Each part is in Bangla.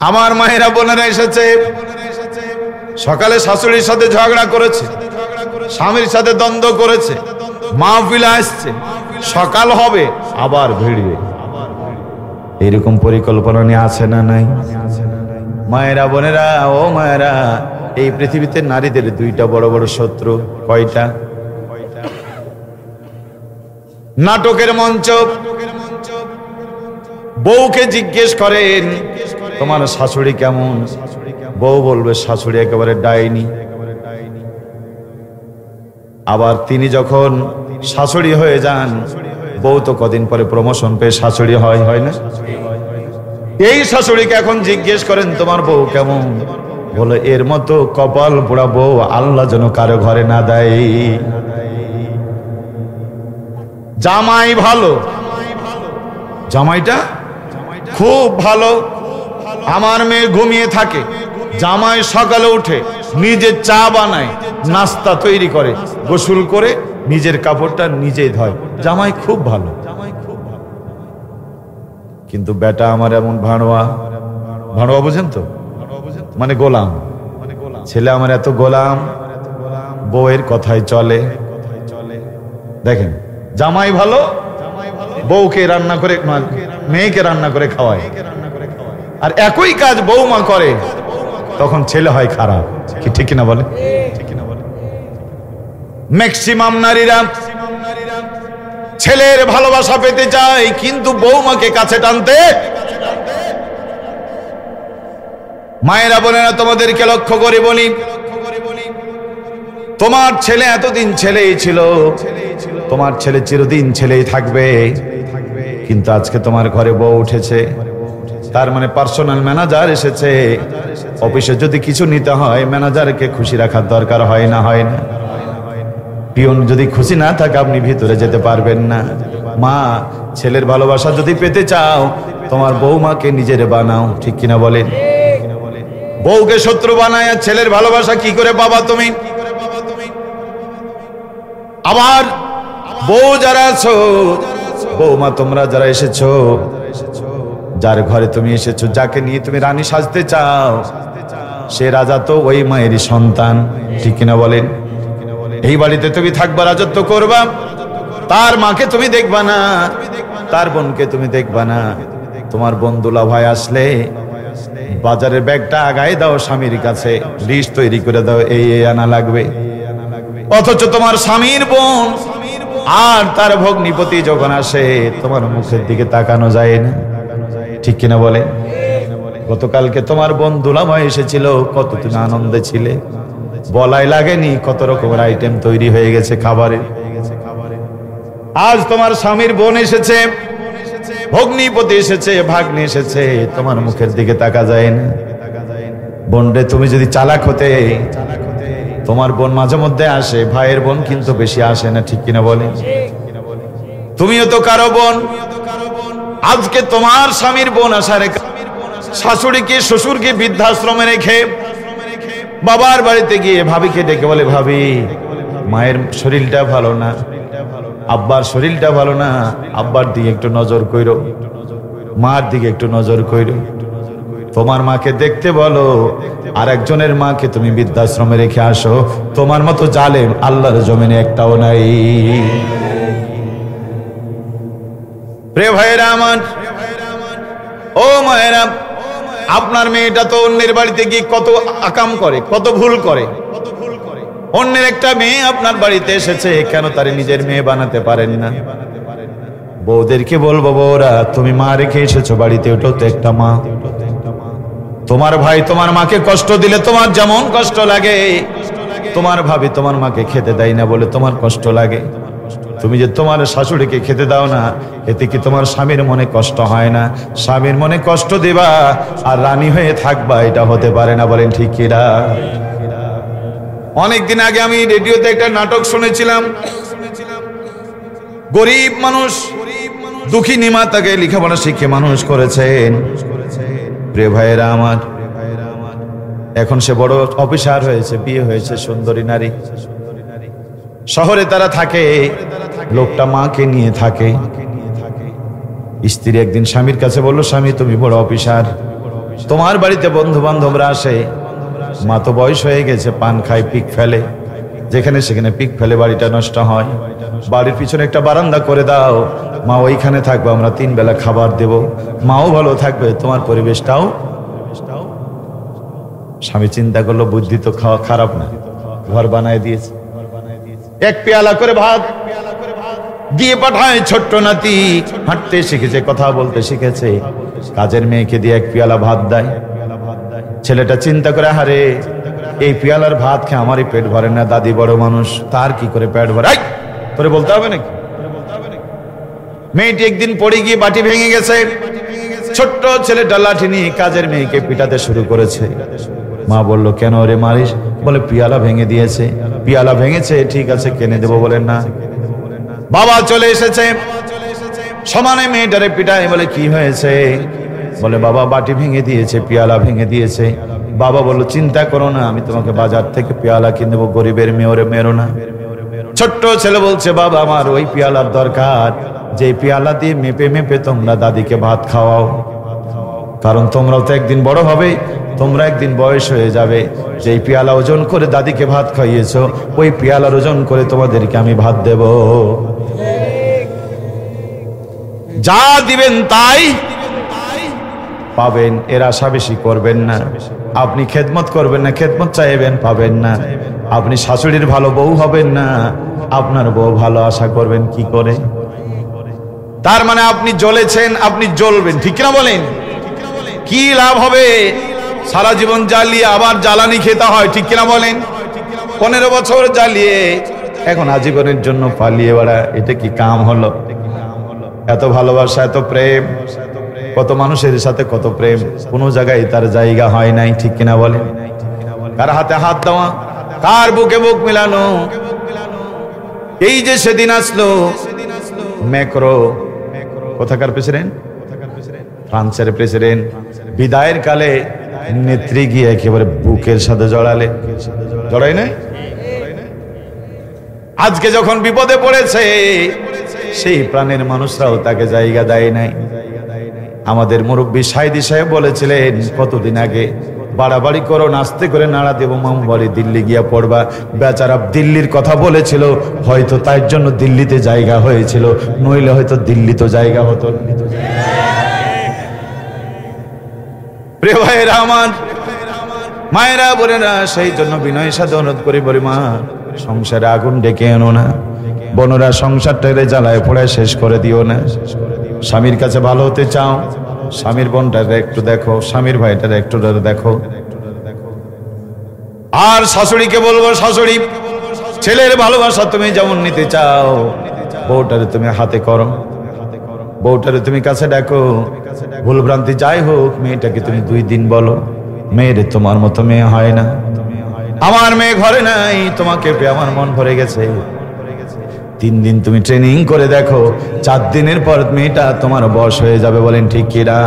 আমার মায়েরা বোনেরা এসেছে, সকালে শাশুড়ির সাথে ঝগড়া করেছে, স্বামীর সাথে দ্বন্দ্ব করেছে, মাহফিলে আসছে, সকাল হবে আবার ভিড়বে। এরকম পরিকল্পনা নিয়ে আছে না নাই? মায়েরা বোনেরা, ও মায়েরা, এই পৃথিবীতে নারীদের দুইটা বড় বড় শত্রু। কয়টা? নাটকের মঞ্চ। বউকে জিজ্ঞেস করেন তোমার শাশুড়ি কেমন? বউ বলবে শাশুড়ি একেবারে ডাইনি। আবার তিনি যখন শাশুড়ি হয়ে যান, বউ তো কদিন পরে প্রমোশন পেয়ে শাশুড়ি হয় না? এই শাশুড়িকে এখন জিজ্ঞেস করেন তোমার বউ কেমন? বলে এর মতো কপাল পোড়া বউ আল্লাহ যেন কারো ঘরে না দেয়। জামাই ভালো, জামাইটা খুব ভালো। আমার মেয়ে ঘুমিয়ে থাকে, জামাই সকালে উঠে নিজে চা বানায়, নাস্তা তৈরি করে, গোসল করে নিজের কাপড়টা নিজেই ধয়। জামাই খুব ভালো। কিন্তু বেটা আমার এমন ভাড়োয়া, ভাড়োয়া বুঝেন তো, মানে গোলাম। ছেলে আমার এত গোলাম, বউয়ের কথায় চলে। দেখেন, জামাই ভালো, বউকে রান্না করে, মেয়েকে রান্না করে খাওয়ায়, আর একই কাজ বৌমা করে, তখন ছেলে হয় খারাপ। কি ঠিক কিনা বলে? ম্যাক্সিমাম নারীরা ছেলের ভালোবাসা পেতে চায়, কিন্তু বৌমাকে কাছে টানতে। মায়েরা বোনেরা, তোমাদেরকে লক্ষ্য করে বলি, তোমার ছেলে এতদিন ছেলেই ছিল, তোমার ছেলে চিরদিন ছেলেই থাকবে। কিন্তু আজকে তোমার ঘরে বউ উঠেছে, তার মানে পার্সোনাল ম্যানেজার এসেছে। অফিসে যদি কিছু নিতে হয়, ম্যানেজারকে খুশি রাখার দরকার হয় না? হয় না? পিয়ন যদি খুশি না থাকে, আপনি ভিতরে যেতে পারবেন না। মা, ছেলের ভালোবাসা যদি পেতে চাও, তোমার বৌমাকে নিজের বানাও। ঠিক কিনা বলেন? বউকে শত্রু বানায় ছেলের ভালোবাসা কি করে পাবা তুমি? আবার বউ যারা আছো, বৌমা তোমরা যারা এসেছো, যার ঘরে তুমি এসেছো, যাকে নিয়ে তুমি রানী সাজতে চাও, সে রাজা তো ওই মায়েরই সন্তান। ঠিক কিনা বলেন? এই বাড়িতে তুমি থাকবা, রাজত্ব করবা, তার মাকে তুমি দেখবা না, তার বোনকে তুমি দেখবা না। তোমার বন্ধুলা ভাই আসলে বাজারের ব্যাগটা আগায় দাও স্বামীর কাছে, লিস্ট তৈরি করে দাও, এই আনা লাগবে। অথচ তোমার স্বামীর বোন আর তার ভগ্নিপতি যখন আসে, তোমার মুখের দিকে তাকানো যায় না। ঠিক কিনা বলে? গতকালকে তোমার বন্ধুলা ভাই এসেছিল, কত তুমি আনন্দে ছিলে, বলাই লাগেনি, কত রকমের আইটেম তৈরি হয়ে গেছে খাবারে। আজ তোমার স্বামীর বোন এসেছে, ভগ্নিপতি এসেছে, ভাগ্নি এসেছে, তোমার মুখের দিকে তাকা যায় না। বোনরে, তুমি যদি চালাক হতে, তোমার বোন মাঝে মধ্যে আসে, ভাইয়ের বোন কিন্তু বেশি আসে না। ঠিক কিনা বলে? তুমিও তো কারো বোন। আজকে তোমার স্বামীর বোন আসার, শাশুড়িকে শ্বশুরকে বৃদ্ধাশ্রমে রেখে বাবার বাড়িতে গিয়ে ভাবিকে ডেকে বলে, ভাবি, মায়ের শরীরটা ভালো না, আব্বার শরীরটা ভালো না, আব্বার দিকে একটু নজর কইরো, মার দিকে একটু নজর কইরো, তোমার মাকে দেখতে বলো, আর একজনের মাকে তুমি বৃদ্ধাশ্রমে রেখে আসো। তোমার মতো জালেম আল্লাহর জমিনে একটাও নাই। প্রিয় ভাইয়েরা আমার, ও মায়েরা, আপনার মেয়েটা তো অন্যের বাড়িতে গিয়ে কত আকাম করে, কত ভুল করে। অন্যের একটা মেয়ে আপনার বাড়িতে এসেছে, কেন তারে নিজের মেয়ে বানাতে পারেন না? বউদেরকে বলবো, বউরা, তুমি মা রেখে এসেছো বাড়িতে, ওটাও তো একটা মা। তোমার ভাই তোমার মাকে কষ্ট দিলে তোমার যেমন কষ্ট লাগে, তোমার ভাবি তোমার মাকে খেতে দেয় না বলে তোমার কষ্ট লাগে। তুমি যে তোমার শাশুড়িকে খেতে দাও না, এতে কি তোমার স্বামীর মনে কষ্ট হয় না? স্বামীর মনে কষ্ট দিবা আর রানী হয়ে থাকবা, এটা হতে পারে না। বলেন ঠিক কিনা? অনেকদিন আগে আমি রেডিওতে একটা নাটক শুনেছিলাম, গরিব মানুষ, দুঃখী নিমা তাকে লেখাপড়া শিখে মানুষ করেছেন। প্রিয় ভাইয়েরা আমার, এখন সে বড় অফিসার হয়েছে, বিয়ে হয়েছে, সুন্দরী নারী। শহরে তারা থাকে, লোকটা মাকে নিয়ে থাকে। স্ত্রী একদিন স্বামীর কাছে বলল, স্বামী, তুমি বড় অফিসার, তোমার বাড়িতে বন্ধু বান্ধবরা আসে, মা তো বয়স হয়ে গেছে, পান খায়, পিক ফেলে, যেখানে সেখানে পিক ফেলে বাড়িটা নষ্ট হয়। বাড়ির পিছনে একটা বারান্দা করে দাও, মা ওইখানে থাকবে, আমরা 3 বেলা খাবার দেব, মাও ভালো থাকবে, তোমার পরিবেশটাও। স্বামী চিন্তা করলো, বুদ্ধি তো খারাপ না, ঘর বানায় দিয়েছে। 1 পেয়ালা করে ভাত দিয়ে পাঠায়। ছোট্ট নাতি হাঁটতে শিখেছে, কথা বলতে শিখেছে, কাজের মেয়েকে দিয়ে 1 পেয়ালা ভাত দেয়। ছেলেটা চিন্তা করে, হারে এই পেয়ালার ভাত খেয়ে আমারই পেট ভরে না, দাদি বড় মানুষ, তার কি করে পেট ভরে? তোরে বলতে হবে নাকি? মেয়েটি একদিন পড়ে গিয়ে বাটি ভেঙে গেছে। ছোট্ট ছেলেটা লাঠি নিয়ে কাজের মেয়েকে পিটাতে শুরু করেছে। মা বলল, কেন রে মারিস? বলে, পিয়ালা ভেঙে দিয়েছে। পিয়ালা ভেঙেছে, ঠিক আছে, কিনে দেবো। বলেন না। বাবা চলে এসেছে, সমানে মেয়েটারে পিটায়। বলে, কি হয়েছে? বলে, বাবা বাটি ভেঙে দিয়েছে, পিয়ালা ভেঙে দিয়েছে। বাবা বলল, চিন্তা করো না, আমি তোমাকে বাজার থেকে পেয়ালা কিনে দেবো, গরিবের মেয়রে মেরো না। ছোট্ট ছেলে বলছে, বাবা আমার ওই পেয়ালার দরকার, যে পেয়ালা দিয়ে মেপে মেপে তোমরা দাদিকে ভাত খাওয়াও, কারণ তোমরাও তো একদিন বড় হবে, তোমরা একদিন বয়স হয়ে যাবে। যেই পেয়ালা ওজন করে দাদিকে ভাত খাইয়েছো, ওই পেয়ালার ওজন করে তোমাদেরকে আমি ভাত দেব। যা দিবেন তাই পাবেন, এর আশা বেশি করবেন না। আপনি খেদমত করবেন না, খেদমত চাইবেন, পাবেন না। আপনি শাশুড়ির ভালো বউ হবেন না, আপনার বউ ভালো আশা করবেন কি করে? তার মানে আপনি জ্বলেছেন, আপনি জ্বলবেন, ঠিক না বলেন? কি লাভ হবে? সারা জীবন জ্বালিয়ে আবার জ্বালানি খেতে হয়, ঠিক কিনা বলেন? 15 বছর জ্বালিয়ে এখন আজীবনের জন্য পালিয়ে বেড়া, এটা কি কাম হলো? এত ভালোবাসা, এত প্রেম, কত মানুষের সাথে কত প্রেম, কোনো জায়গায় তার জায়গা হয় নাই, ঠিক কিনা বলেন? কার হাতে হাত দেওয়া, কার বুকে বুক মিলানো। এই যে সেদিন আসলো ম্যাক্রো, কোথাকার প্রেসিডেন্ট? ফ্রান্সের প্রেসিডেন্ট। বিদায়ের কালে নেত্রী গিয়ে একেবারে বুকের সাথে জড়ালে, জড়াই নাই? আজকে যখন বিপদে পড়েছে, সেই প্রাণের মানুষরাও তাকে জায়গা দেয় নাই। আমাদের মুরব্বী সাইদি সাহেব বলেছিলেন কতদিন আগে, বাড়াবাড়ি করো, নাচতে করে নাড়া দেবো, মামু বাড়ি দিল্লি গিয়া পড়বা। বেচারা দিল্লির কথা বলেছিল, হয়তো তার জন্য দিল্লিতে জায়গা হয়েছিল, নইলে হয়তো দিল্লি তো জায়গা হতো। প্রিয় ভাইয়েরা আমার, মায়েরা বোনেরা, সেই জন্য বিনয়ের সাথে অনুরোধ করি, বলি মা, সংসারে আগুন ডেকে এনো না, বোনেরা সংসারটারে জ্বালায় পোড়ায় শেষ করে দিও না। স্বামীর কাছে ভালো হতে চাও, স্বামীর বোনটারে একটু দেখো, স্বামীর ভাইটারে একটু দেখো। আর শাশুড়িকে বলবো, শাশুড়ি, ছেলের ভালোবাসা তুমি যেমন নিতে চাও, বউটারে তুমি হাতে করো, বউটারে তুমি কাছে ডাকো। ভুলভ্রান্তি যাই হোক, মেয়েটাকে তুমি 2 দিন বলো, মেয়েরে তোমার মতো মেয়ে হয় না, আমার মেয়ে ঘরে নাই, তোমাকে পেয়ে আমার মন ভরে গেছে। 3 দিন তুমি ট্রেনিং করে দেখো, 4 দিনের পর মেয়েটা তোমার বশ হয়ে যাবে। বলেন ঠিক কিনা?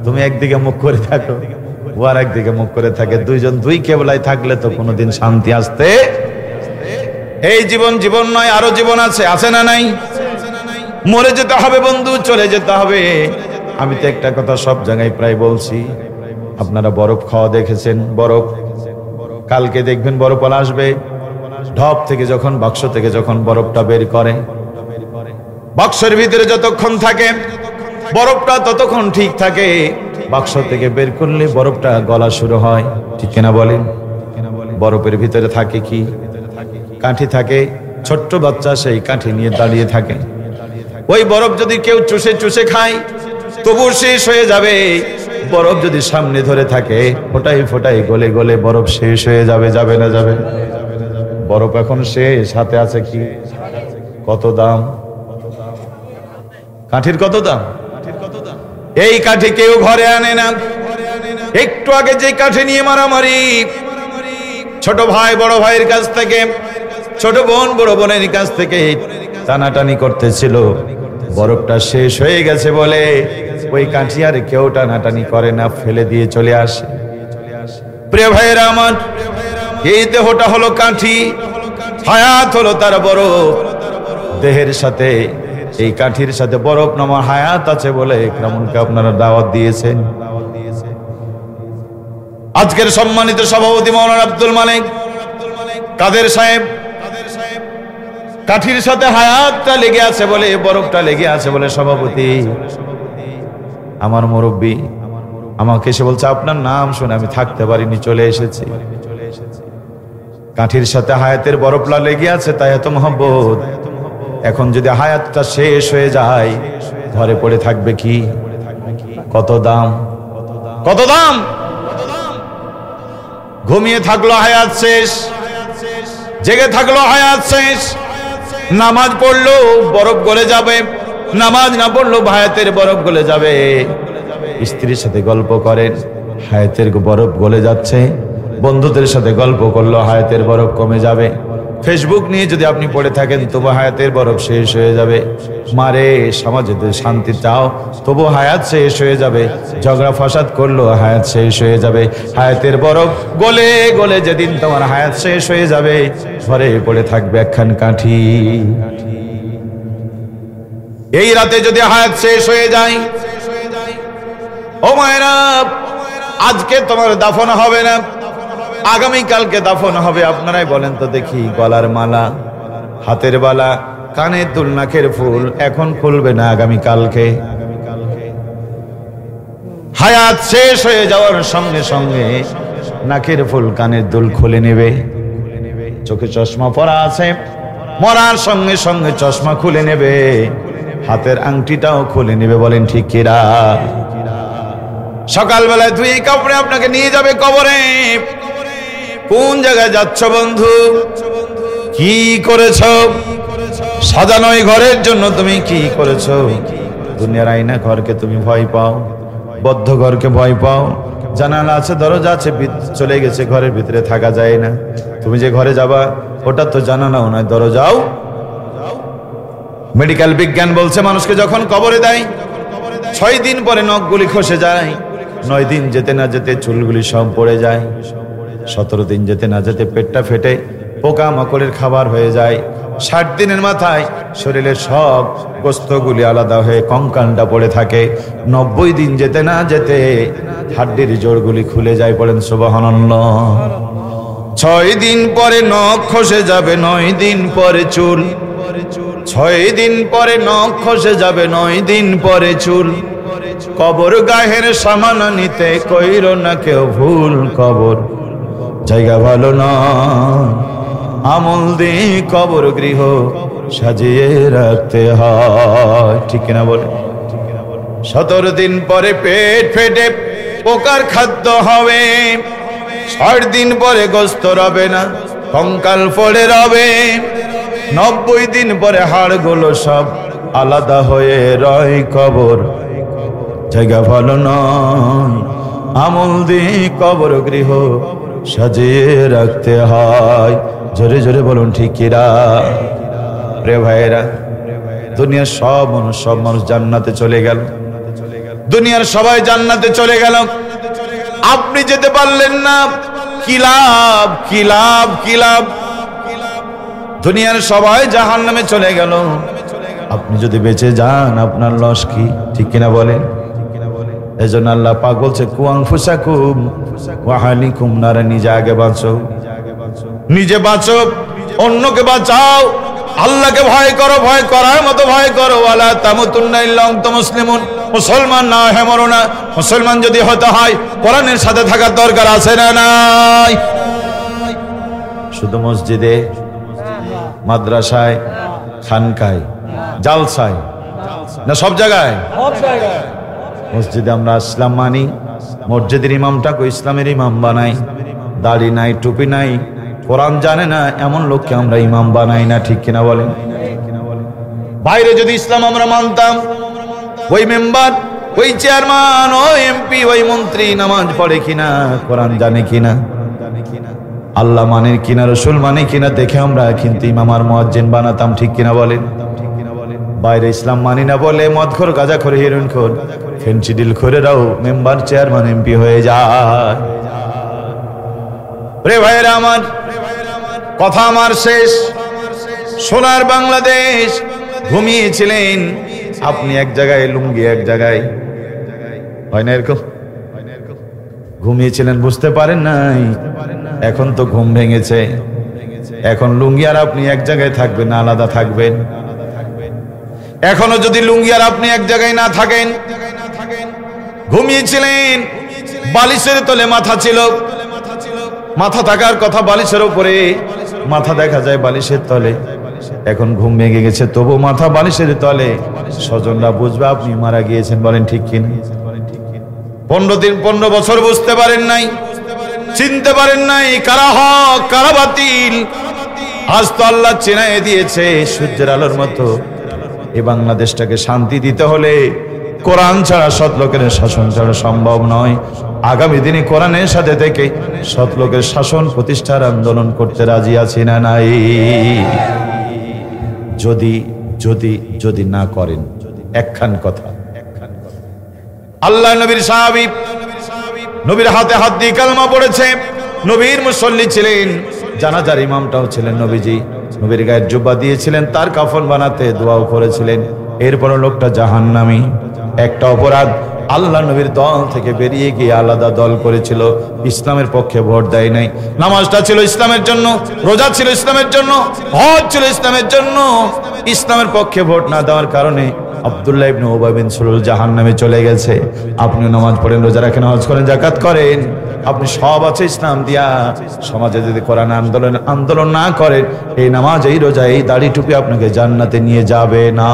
তুমি একদিকে মুখ করে থাকো, ও আর একদিকে মুখ করে থাকে, 2 জন 2 কেবলায় থাকলে তো কোনোদিন শান্তি আসতে। এই জীবন জীবন নয়, আরো জীবন আছে, আছে না নাই? মরে যেতে হবে বন্ধু, চলে যেতে হবে। আমি তো একটা কথা সব জায়গায় প্রায় বলছি, আপনারা বরফ খাওয়া দেখেছেন? বরফ কালকে দেখবেন বরফ আসবে, ঢপ থেকে যখন, বাক্স থেকে যখন বরফটা বের করে, বাক্সের ভিতরে যতক্ষণ থাকে বরফটা ততক্ষণ ঠিক থাকে, বাক্স থেকে বের করলে বরফটা গলা শুরু হয়, ঠিক কিনা বলেন? বরফের ভিতরে থাকে কি? কাঠি থাকে, ছোট্ট বাচ্চা সেই কাঠি নিয়ে দাঁড়িয়ে থাকে। ওই বরফ যদি কেউ চুষে চুষে খায় তবু শেষ হয়ে যাবে, বরফ যদি সামনে ধরে থাকে ফোটাই ফোটাই গলে গলে বরফ শেষ হয়ে যাবে, যাবে না যাবে? বরফ এখন শেষ, হাতে আছে কি? কত দাম কাঠির, কত দাম? এই কাঠি কেউ ঘরে আনে না। একটু আগে যে কাঠি নিয়ে মারামারি, ছোট ভাই বড় ভাইয়ের কাছ থেকে, ছোট বোন বড় বোনের কাছ থেকে টানাটানি করতেছিল, বরফটা শেষ হয়ে গেছে বলে ওই কাঠি আর কেউ টানাটানি করে না, ফেলে দিয়ে চলে আসে। প্রিয় ভাইয়েরা আমার, এই দেহটা হলো কাঠি, হায়াত হলো তার বরফ। দেহের সাথে এই কাঠির সাথে বরফ নামা হায়াত আছে বলে ইকরামুলকে আপনারা দাওয়াত দিয়েছেন। আজকের সম্মানিত সভাপতি মাওলানা আব্দুল মালিক কাদের সাহেব, কাঠির সাথে হায়াতটা লেগে আছে বলে, বরফটা লেগে আছে বলে সভাপতি আমার মুরব্বী আমাকে এসে বলছে আপনার নাম শুনে আমি থাকতে পারিনি, চলে এসেছি। কাঠির সাথে হায়াতের বরফটা লেগে আছে, তাই এত মহব্বত। এখন যদি হায়াতটা শেষ হয়ে যায়, ঘরে পড়ে থাকবে কি? কত দাম, কত দাম। ঘুমিয়ে থাকলো হায়াত শেষ, জেগে থাকলো হায়াত শেষ। নামাজ পড়লো বরফ গলে যাবে, নামাজ না পড়লো হায়াতের বরফ গলে যাবে। স্ত্রীর সাথে গল্প করেন, হায়াতের বরফ গলে যাচ্ছে। বন্ধুদের সাথে গল্প করলো, হায়াতের বরফ কমে যাবে। ফেসবুক নিয়ে যদি আপনি পড়ে থাকেন, তবু হায়াতের বরফ শেষ হয়ে যাবে। মারে সমাজে শান্তি চাও, তবু হায়াত শেষ হয়ে যাবে। ঝগড়া ফাসাদ করলো, হায়াত শেষ হয়ে যাবে। হায়াতের বরফ গলে গলে যেদিন তোমার হায়াত শেষ হয়ে যাবে, ঘরে পড়ে থাকবে একখান কাঠি। এই রাতে যদি হায়াত শেষ হয়ে যায়, ও মায়েরা, আজকে তোমার দাফন হবে না, আগামীকালকে দাফন হবে। আপনারাই বলেন তো দেখি, গলার মালা, হাতের বালা, কানের দুল, নাকের ফুল এখন খুলবে না, আগামীকালকে। হায়াত শেষ হয়ে যাওয়ার সঙ্গে সঙ্গে নাকের ফুল, কানের দুল খুলে নেবে। চোখে চশমা পরা আছে, মরার সঙ্গে সঙ্গে চশমা খুলে নেবে, হাতের আংটিটাও খুলে নেবে। বলেন ঠিক কিরা? সকালবেলায় ধুয়ে কাপড়ে আপনাকে নিয়ে যাবে কবরে। কোন জায়গায় যাচ্ছ বন্ধু? কি করেছ? সাজানো এই ঘরের জন্য তুমি কি করেছ? দুনিয়ার আয়না ঘরকে তুমি ভয় পাও, বদ্ধ ঘরকে ভয় পাও। জানালা আছে, দরজা আছে, চলে গেছে, ঘরের ভিতরে থাকা যায় না। তুমি যে ঘরে যাবা, ওটা তো জানালাও নয়, দরজাও। মেডিকেল বিজ্ঞান বলছে, মানুষকে যখন কবরে দেয়, 6 দিন পরে নখগুলি খসে যায়, 9 দিন যেতে না যেতে চুলগুলি সব পড়ে যায়, 17 দিন যেতে না যেতে পেটটা ফেটে পোকা মাকড়ের খাবার হয়ে যায়, 60 দিনের মাথায় শরীরের সব গোস্তগুলি আলাদা হয়ে কঙ্কালটা পড়ে থাকে, 90 দিন যেতে না যেতে হাড্ডির জোড়গুলি খুলে যায়। পড়েন সুবহানাল্লাহ। 6 দিন পরে নখ খসে যাবে, 9 দিন পরে চুল। 6 দিন পরে নখ খসে যাবে, 9 দিন পরে চুল। কবর গাহের সামান নিতে কইরো না কেউ ভুল, কবর জায়গা ভালো নয়, আমল দিয়ে কবর গৃহ সাজিয়ে রাখতে হয়। ঠিক কিনা বলে? 17 দিন পরে পেট ফেটে পোকার খাদ্য হবে, 60 দিন পরে গোস্ত রবে না, কঙ্কাল পড়ে রবে, 90 দিন পরে হাড়গুলো সব আলাদা হয়ে রয়, কবর জায়গা ভালো নয়, আমল দিয়ে কবর গৃহ সাজিয়ে রাখতে হয়। জোরে জোরে বলুন ঠিক কিরা? রে ভাইয়েরা, দুনিয়ার সব মানুষ জান্নাতে চলে গেল, দুনিয়ার সবাই জান্নাতে চলে গেল, আপনি যেতে পারলেন না। কি লাভ, কি লাভ, কি লাভ? দুনিয়ার সবাই জাহান্নামে চলে গেল, আপনি যদি বেঁচে যান আপনার লস কি? ঠিক কিনা বলেন? এজন্য আল্লাহ পাক বলছে, কু আনফুসাকুম ওয়া আহলিকুম নারা, নিজে আগে বাঁচো, নিজে বাঁচো, অন্যকে বাঁচাও। আল্লাহকে ভয় করো, ভয় করার মতো ভয় করো। ওয়ালা তামুতুন্না ইল্লা আনতুম মুসলিমুন, মুসলমান না হয়ে মরো না। মুসলমান যদি হতে হয়, কোরআনের সাথে থাকার দরকার আছে না নাই? শুধু মসজিদে, মাদ্রাসায়, খানকায়, জালসায় না সব জায়গায়? মসজিদে আমরা ইসলাম মানি, মসজিদের ইমামটাকে ইসলামের ইমাম বানাই, দাড়ি নাই, টুপি নাই, কোরআন জানে না, এমন লোককে আমরা ইমাম বানাই না। ঠিক কিনা বলেন? বাইরে যদি ইসলাম আমরা মানতাম, ওই মেম্বার, ওই চেয়ারম্যান, ওই এমপি, ওই মন্ত্রী নামাজ পড়ে কিনা, কোরআন জানে কিনা, আল্লাহ মানে কিনা, রসুল মানে কিনা দেখে আমরা কিন্তু ইমাম আর মুয়াজ্জিন বানাতাম। ঠিক কিনা বলেন? বাইরে ইসলাম মানি না বলে মদখোর, গাঁজাখোর, হেরোইনখোর, ফেন্সিডিল খোরেরাও মেম্বার, চেয়ারম্যান, এমপি হয়ে যায়। রে ভাইয়েরা আমার, কথা আমার শেষ। সোনার বাংলাদেশ ঘুমিয়েছিলেন আপনি এক জায়গায়, লুঙ্গি এক জায়গায়, হয় না এরকম? ঘুমিয়েছিলেন বুঝতে পারেন নাই, এখন তো ঘুম ভেঙেছে। এখন লুঙ্গি আর আপনি এক জায়গায় থাকবেন না, আলাদা থাকবেন? এখনো যদি লুঙ্গি আর আপনি এক জায়গায় না থাকেন, ঘুমিয়েছিলেন বালিশের তলে মাথা ছিল, মাথা থাকার কথা বালিশের উপরে, মাথা দেখা যায় বালিশের তলে। এখন ঘুম ভেঙে গেছে তবু মাথা বালিশের তলে, স্বজনরা বুঝবে আপনি মারা গিয়েছেন। বলেন ঠিক কিনা? 15 বছর বুঝতে পারেন নাই, চিনতে পারেন নাই কারা হক কারা বাতিল। আজ তো আল্লাহ চেনায় দিয়েছে সূর্যের আলোর মতো। এই বাংলাদেশটাকে শান্তি দিতে হলে কোরআন ছাড়া সৎ লোকের শাসন ছাড়া সম্ভব নয়। আগামী দিনে কোরআনের সাথে থেকে সৎ লোকের শাসন প্রতিষ্ঠার আন্দোলন করতে রাজি আছি না নাই? যদি যদি যদি না করেন, একখান কথা, আল্লাহ নবীর সাহাবী, নবীর হাতে হাত দিয়ে কালমা পড়েছে, নবীর মুসল্লি ছিলেন, জানাজার ইমামটাও ছিলেন নবীজি, নবীর গায়ের জুব্বা দিয়েছিলেন, তার কাফন বানাতে দোয়াও করেছিলেন। এরপর লোকটা জাহান্নামী। একটা অপরাধ, আল্লাহ নবীর দল থেকে বেরিয়ে গিয়ে আলাদা দল করেছিল, ইসলামের পক্ষে ভোট দেয় নাই। নামাজটা ছিল ইসলামের জন্য, রোজা ছিল ইসলামের জন্য, হজ ছিল ইসলামের জন্য। ইসলামের পক্ষে ভোট না দেওয়ার কারণে আব্দুল্লাহ ইবনে উবাই বিন সুলুল জাহান্নামে চলে গেছে। আপনি নামাজ পড়েন, রোজা রাখেন, হজ করেন, যাকাত করেন, আপনি সব আছে ইসলাম দিয়া, সমাজে যদি কোরআন আন্দোলন না করেন, এই নামাজ, এই রোজা, এই দাড়ি টুপি আপনাকে জান্নাতে নিয়ে যাবে না।